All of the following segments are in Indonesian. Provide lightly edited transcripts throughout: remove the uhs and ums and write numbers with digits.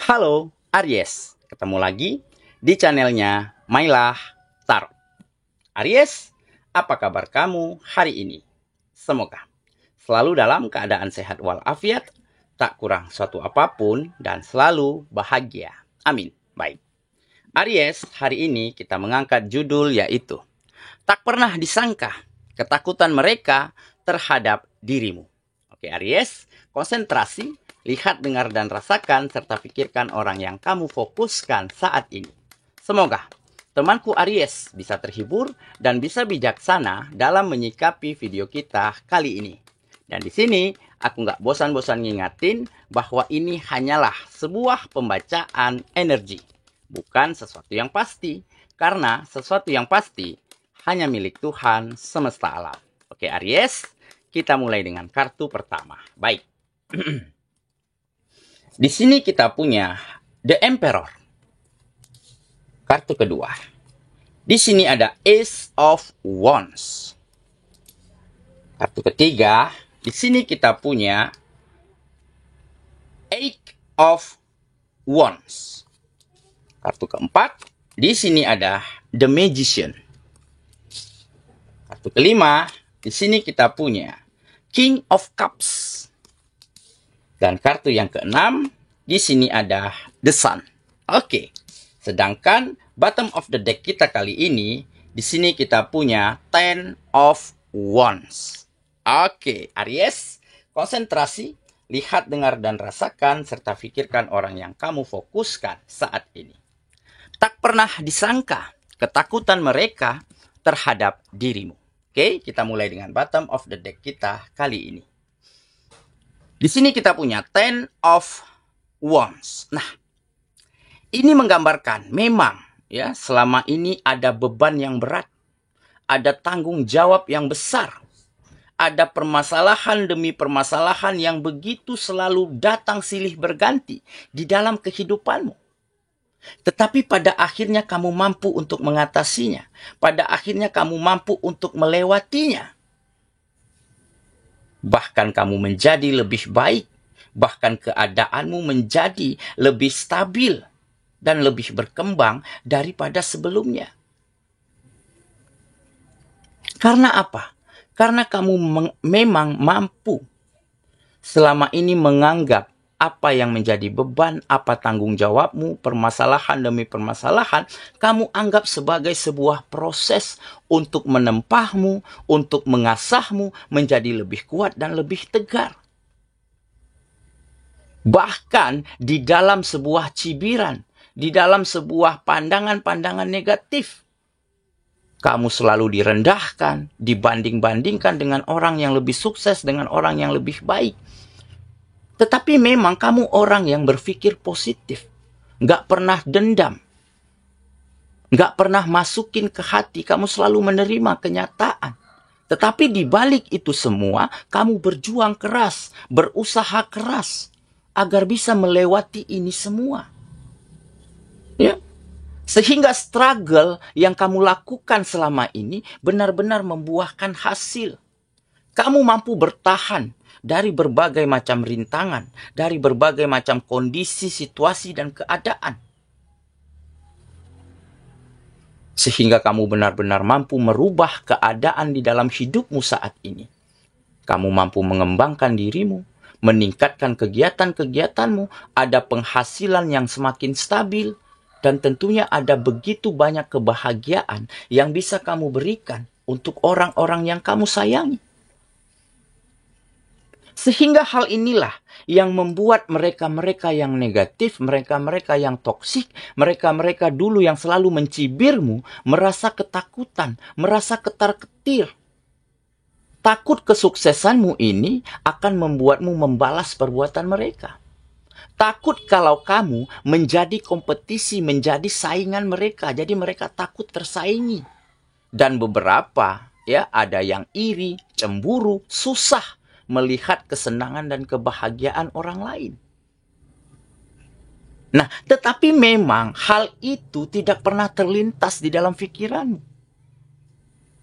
Halo, Aries. Ketemu lagi di channelnya Mailah Tarot. Aries, apa kabar kamu hari ini? Semoga selalu dalam keadaan sehat walafiat, tak kurang suatu apapun, dan selalu bahagia. Amin. Baik. Aries, hari ini kita mengangkat judul yaitu tak pernah disangka ketakutan mereka terhadap dirimu. Oke Aries, konsentrasi, lihat, dengar, dan rasakan, serta pikirkan orang yang kamu fokuskan saat ini. Semoga temanku Aries bisa terhibur dan bisa bijaksana dalam menyikapi video kita kali ini. Dan di sini aku nggak bosan-bosan ngingatin bahwa ini hanyalah sebuah pembacaan energi, bukan sesuatu yang pasti. Karena sesuatu yang pasti hanya milik Tuhan semesta alam. Oke Aries, kita mulai dengan kartu pertama. Baik. Di sini kita punya The Emperor. Kartu kedua. Di sini ada Ace of Wands. Kartu ketiga, di sini kita punya Eight of Wands. Kartu keempat, di sini ada The Magician. Kartu kelima, di sini kita punya King of Cups. Dan kartu yang keenam, di sini ada The Sun. Oke. Sedangkan bottom of the deck kita kali ini, di sini kita punya Ten of Wands. Oke, Aries, konsentrasi, lihat, dengar, dan rasakan, serta pikirkan orang yang kamu fokuskan saat ini. Tak pernah disangka ketakutan mereka terhadap dirimu. Oke, kita mulai dengan bottom of the deck kita kali ini. Di sini kita punya Ten of Wands. Nah, ini menggambarkan memang ya selama ini ada beban yang berat, ada tanggung jawab yang besar, ada permasalahan demi permasalahan yang begitu selalu datang silih berganti di dalam kehidupanmu. Tetapi pada akhirnya kamu mampu untuk mengatasinya, pada akhirnya kamu mampu untuk melewatinya. Bahkan kamu menjadi lebih baik, bahkan keadaanmu menjadi lebih stabil dan lebih berkembang daripada sebelumnya. Karena apa? Karena kamu memang mampu selama ini menganggap apa yang menjadi beban, apa tanggung jawabmu, permasalahan demi permasalahan, kamu anggap sebagai sebuah proses untuk menempahmu, untuk mengasahmu menjadi lebih kuat dan lebih tegar. Bahkan di dalam sebuah cibiran, di dalam sebuah pandangan-pandangan negatif, kamu selalu direndahkan, dibanding-bandingkan dengan orang yang lebih sukses, dengan orang yang lebih baik. Tetapi memang kamu orang yang berpikir positif. Nggak pernah dendam. Nggak pernah masukin ke hati. Kamu selalu menerima kenyataan. Tetapi di balik itu semua, kamu berjuang keras, berusaha keras, agar bisa melewati ini semua. Ya. Sehingga struggle yang kamu lakukan selama ini benar-benar membuahkan hasil. Kamu mampu bertahan dari berbagai macam rintangan, dari berbagai macam kondisi, situasi, dan keadaan. Sehingga kamu benar-benar mampu merubah keadaan di dalam hidupmu saat ini. Kamu mampu mengembangkan dirimu, meningkatkan kegiatan-kegiatanmu, ada penghasilan yang semakin stabil, dan tentunya ada begitu banyak kebahagiaan yang bisa kamu berikan untuk orang-orang yang kamu sayangi. Sehingga hal inilah yang membuat mereka-mereka yang negatif, mereka-mereka yang toksik, mereka-mereka dulu yang selalu mencibirmu, merasa ketakutan, merasa ketar-ketir. Takut kesuksesanmu ini akan membuatmu membalas perbuatan mereka. Takut kalau kamu menjadi kompetisi, menjadi saingan mereka, jadi mereka takut tersaingi. Dan beberapa ya ada yang iri, cemburu, susah melihat kesenangan dan kebahagiaan orang lain. Nah, tetapi memang hal itu tidak pernah terlintas di dalam pikiranmu.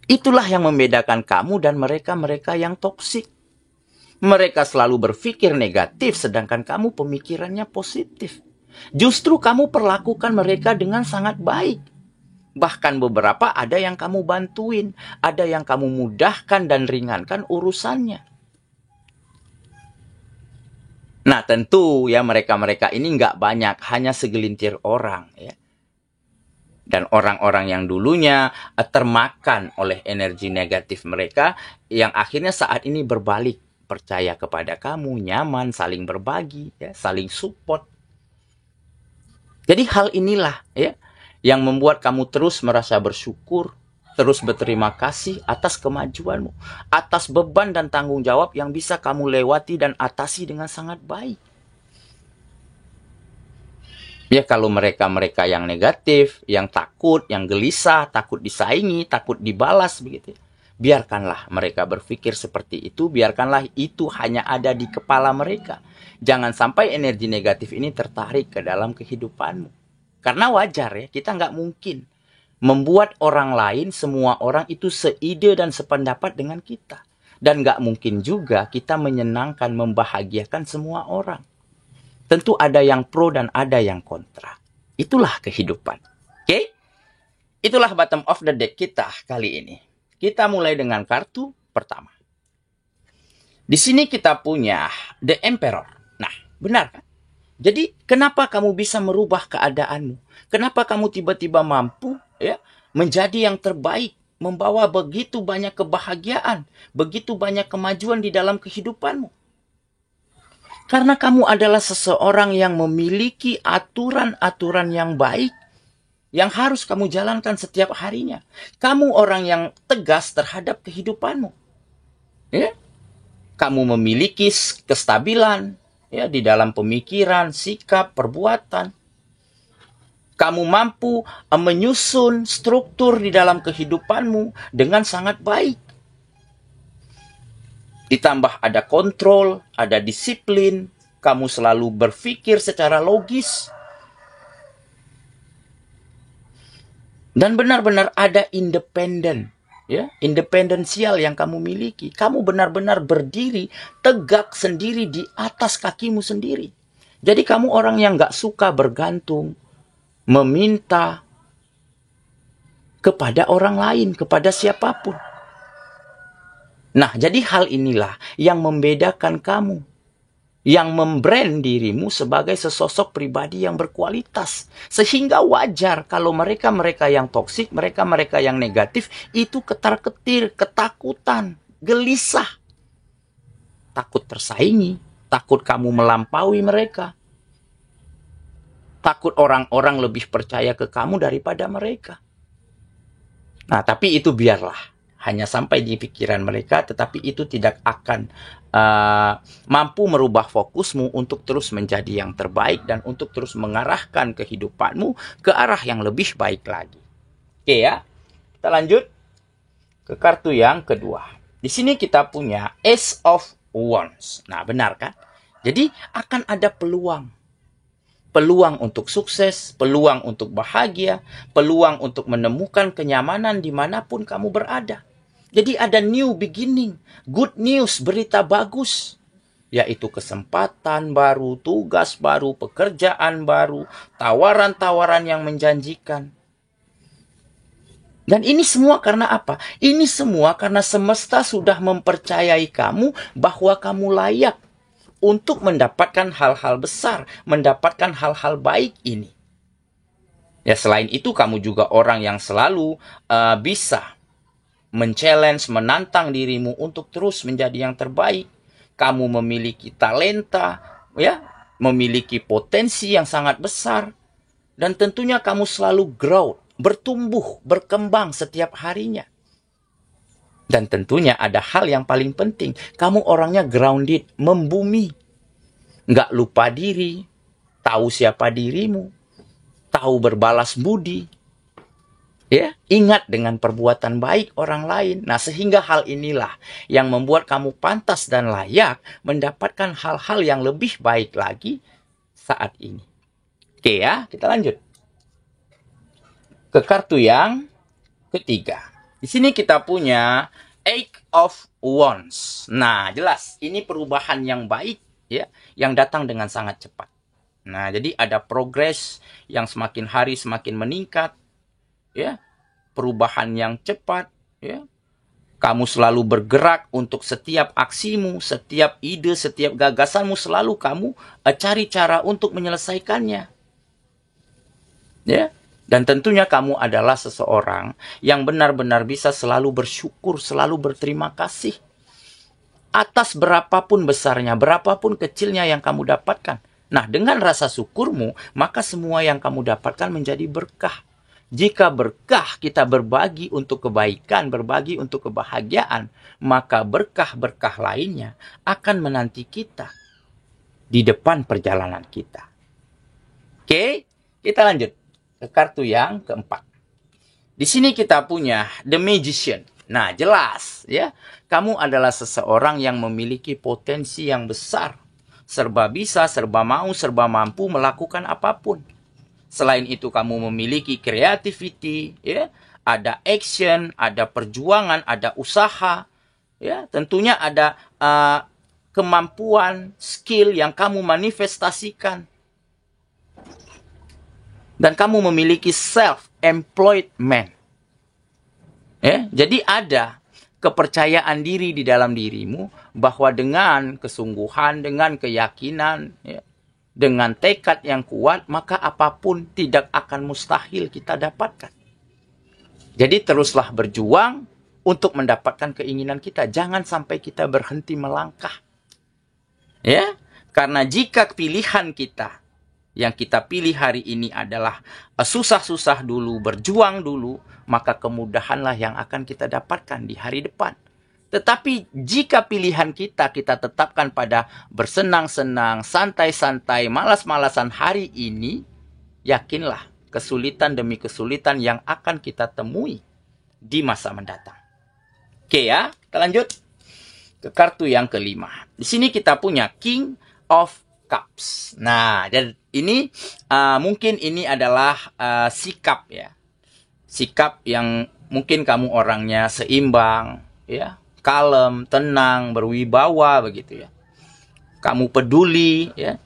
Itulah yang membedakan kamu dan mereka-mereka yang toksik. Mereka selalu berpikir negatif, sedangkan kamu pemikirannya positif. Justru kamu perlakukan mereka dengan sangat baik. Bahkan beberapa ada yang kamu bantuin, ada yang kamu mudahkan dan ringankan urusannya. Nah tentu ya mereka-mereka ini nggak banyak, hanya segelintir orang ya. Dan orang-orang yang dulunya termakan oleh energi negatif mereka, yang akhirnya saat ini berbalik, percaya kepada kamu, nyaman, saling berbagi, ya, saling support. Jadi hal inilah ya yang membuat kamu terus merasa bersyukur, terus berterima kasih atas kemajuanmu, atas beban dan tanggung jawab yang bisa kamu lewati dan atasi dengan sangat baik. Ya kalau mereka-mereka yang negatif, yang takut, yang gelisah, takut disaingi, takut dibalas begitu. Biarkanlah mereka berpikir seperti itu, biarkanlah itu hanya ada di kepala mereka. Jangan sampai energi negatif ini tertarik ke dalam kehidupanmu. Karena wajar ya, kita nggak mungkin membuat orang lain, semua orang itu seide dan sependapat dengan kita. Dan nggak mungkin juga kita menyenangkan, membahagiakan semua orang. Tentu ada yang pro dan ada yang kontra. Itulah kehidupan. Oke? Itulah bottom of the deck kita kali ini. Kita mulai dengan kartu pertama. Di sini kita punya The Emperor. Nah, benar kan? Jadi, kenapa kamu bisa merubah keadaanmu? Kenapa kamu tiba-tiba mampu ya menjadi yang terbaik, membawa begitu banyak kebahagiaan, begitu banyak kemajuan di dalam kehidupanmu? Karena kamu adalah seseorang yang memiliki aturan-aturan yang baik yang harus kamu jalankan setiap harinya. Kamu orang yang tegas terhadap kehidupanmu. Ya? Kamu memiliki kestabilan ya di dalam pemikiran, sikap, perbuatan. Kamu mampu menyusun struktur di dalam kehidupanmu dengan sangat baik. Ditambah ada kontrol, ada disiplin, kamu selalu berpikir secara logis. Dan benar-benar ada independen, ya, independensial yang kamu miliki. Kamu benar-benar berdiri tegak sendiri di atas kakimu sendiri. Jadi kamu orang yang gak suka bergantung, meminta kepada orang lain, kepada siapapun. Nah, jadi hal inilah yang membedakan kamu, yang membrand dirimu sebagai sesosok pribadi yang berkualitas. Sehingga wajar kalau mereka-mereka yang toksik, mereka-mereka yang negatif, itu ketar-ketir, ketakutan, gelisah. Takut tersaingi, takut kamu melampaui mereka. Takut orang-orang lebih percaya ke kamu daripada mereka. Nah, tapi itu biarlah. Hanya sampai di pikiran mereka, tetapi itu tidak akan mampu merubah fokusmu untuk terus menjadi yang terbaik dan untuk terus mengarahkan kehidupanmu ke arah yang lebih baik lagi. Oke ya, kita lanjut ke kartu yang kedua. Di sini kita punya Ace of Wands. Nah, benar kan? Jadi akan ada peluang. Peluang untuk sukses, peluang untuk bahagia, peluang untuk menemukan kenyamanan dimanapun kamu berada. Jadi ada new beginning, good news, berita bagus. Yaitu kesempatan baru, tugas baru, pekerjaan baru, tawaran-tawaran yang menjanjikan. Dan ini semua karena apa? Ini semua karena semesta sudah mempercayai kamu bahwa kamu layak untuk mendapatkan hal-hal besar, mendapatkan hal-hal baik ini. Ya, selain itu kamu juga orang yang selalu bisa men-challenge, menantang dirimu untuk terus menjadi yang terbaik. Kamu memiliki talenta, ya, memiliki potensi yang sangat besar, dan tentunya kamu selalu grow, bertumbuh, berkembang setiap harinya. Dan tentunya ada hal yang paling penting, kamu orangnya grounded, membumi, nggak lupa diri, tahu siapa dirimu, tahu berbalas budi. Ya, ingat dengan perbuatan baik orang lain. Nah, sehingga hal inilah yang membuat kamu pantas dan layak mendapatkan hal-hal yang lebih baik lagi saat ini. Oke ya, kita lanjut ke kartu yang ketiga. Di sini kita punya Eight of Wands. Nah, jelas ini perubahan yang baik ya, yang datang dengan sangat cepat. Nah, jadi ada progres yang semakin hari semakin meningkat, ya, perubahan yang cepat, ya. Kamu selalu bergerak untuk setiap aksimu, setiap ide, setiap gagasanmu selalu kamu cari cara untuk menyelesaikannya, ya. Dan tentunya kamu adalah seseorang yang benar-benar bisa selalu bersyukur, selalu berterima kasih atas berapapun besarnya, berapapun kecilnya yang kamu dapatkan. Nah, dengan rasa syukurmu, maka semua yang kamu dapatkan menjadi berkah. Jika berkah kita berbagi untuk kebaikan, berbagi untuk kebahagiaan, maka berkah-berkah lainnya akan menanti kita di depan perjalanan kita. Oke, kita lanjut ke kartu yang keempat. Di sini kita punya The Magician. Nah, jelas ya, kamu adalah seseorang yang memiliki potensi yang besar. Serba bisa, serba mau, serba mampu melakukan apapun. Selain itu kamu memiliki creativity, ya, ada action, ada perjuangan, ada usaha, ya, tentunya ada kemampuan, skill yang kamu manifestasikan. Dan kamu memiliki self-employment. Ya, jadi ada kepercayaan diri di dalam dirimu bahwa dengan kesungguhan, dengan keyakinan, ya, dengan tekad yang kuat, maka apapun tidak akan mustahil kita dapatkan. Jadi teruslah berjuang untuk mendapatkan keinginan kita. Jangan sampai kita berhenti melangkah. Ya, karena jika pilihan kita yang kita pilih hari ini adalah susah-susah dulu, berjuang dulu, maka kemudahanlah yang akan kita dapatkan di hari depan. Tetapi jika pilihan kita tetapkan pada bersenang-senang, santai-santai, malas-malasan hari ini, yakinlah kesulitan demi kesulitan yang akan kita temui di masa mendatang. Oke ya, kita lanjut ke kartu yang kelima. Di sini kita punya King of Cups. Nah, dan ini mungkin ini adalah sikap ya. Sikap yang mungkin kamu orangnya seimbang, ya, kalem, tenang, berwibawa begitu ya. Kamu peduli, ya,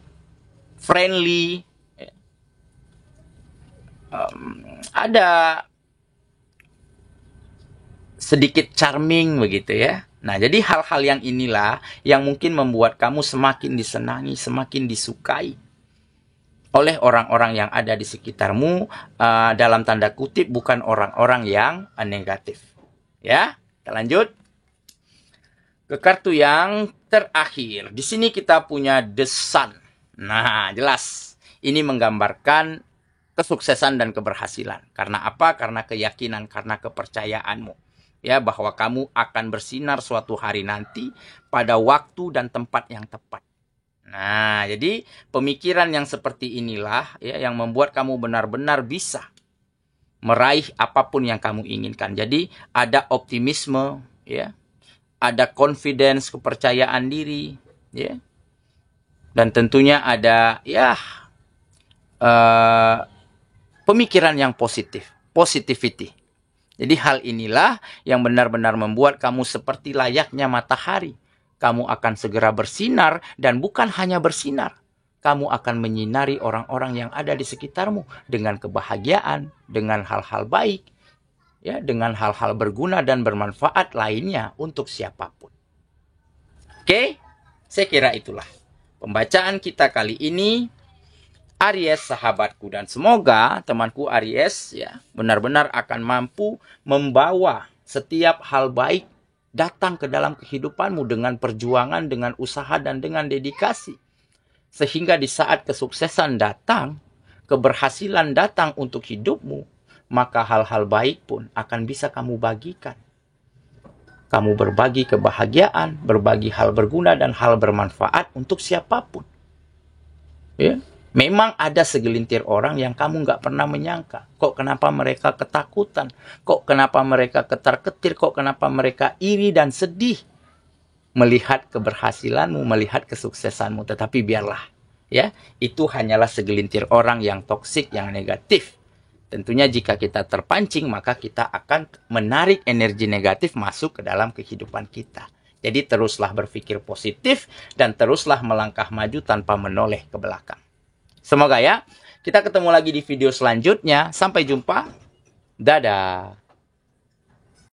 friendly, ya. Ada sedikit charming begitu ya. Nah, jadi hal-hal yang inilah yang mungkin membuat kamu semakin disenangi, semakin disukai oleh orang-orang yang ada di sekitarmu, dalam tanda kutip bukan orang-orang yang negatif. Ya, kita lanjut ke kartu yang terakhir. Di sini kita punya The Sun. Nah, jelas ini menggambarkan kesuksesan dan keberhasilan. Karena apa? Karena keyakinan, karena kepercayaanmu. Ya, bahwa kamu akan bersinar suatu hari nanti pada waktu dan tempat yang tepat. Nah, jadi pemikiran yang seperti inilah ya yang membuat kamu benar-benar bisa meraih apapun yang kamu inginkan. Jadi ada optimisme, ya, ada confidence, kepercayaan diri, ya, dan tentunya ada ya pemikiran yang positif, positivity. Jadi hal inilah yang benar-benar membuat kamu seperti layaknya matahari. Kamu akan segera bersinar dan bukan hanya bersinar. Kamu akan menyinari orang-orang yang ada di sekitarmu dengan kebahagiaan, dengan hal-hal baik, ya, dengan hal-hal berguna dan bermanfaat lainnya untuk siapapun. Oke, saya kira itulah pembacaan kita kali ini. Aries sahabatku, dan semoga temanku Aries ya benar-benar akan mampu membawa setiap hal baik datang ke dalam kehidupanmu dengan perjuangan, dengan usaha dan dengan dedikasi. Sehingga di saat kesuksesan datang, keberhasilan datang untuk hidupmu, maka hal-hal baik pun akan bisa kamu bagikan. Kamu berbagi kebahagiaan, berbagi hal berguna dan hal bermanfaat untuk siapapun. Ya. Memang ada segelintir orang yang kamu nggak pernah menyangka. Kok kenapa mereka ketakutan? Kok kenapa mereka ketar-ketir? Kok kenapa mereka iri dan sedih melihat keberhasilanmu, melihat kesuksesanmu? Tetapi biarlah, ya, itu hanyalah segelintir orang yang toksik, yang negatif. Tentunya jika kita terpancing, maka kita akan menarik energi negatif masuk ke dalam kehidupan kita. Jadi teruslah berpikir positif dan teruslah melangkah maju tanpa menoleh ke belakang. Semoga ya. Kita ketemu lagi di video selanjutnya. Sampai jumpa. Dadah.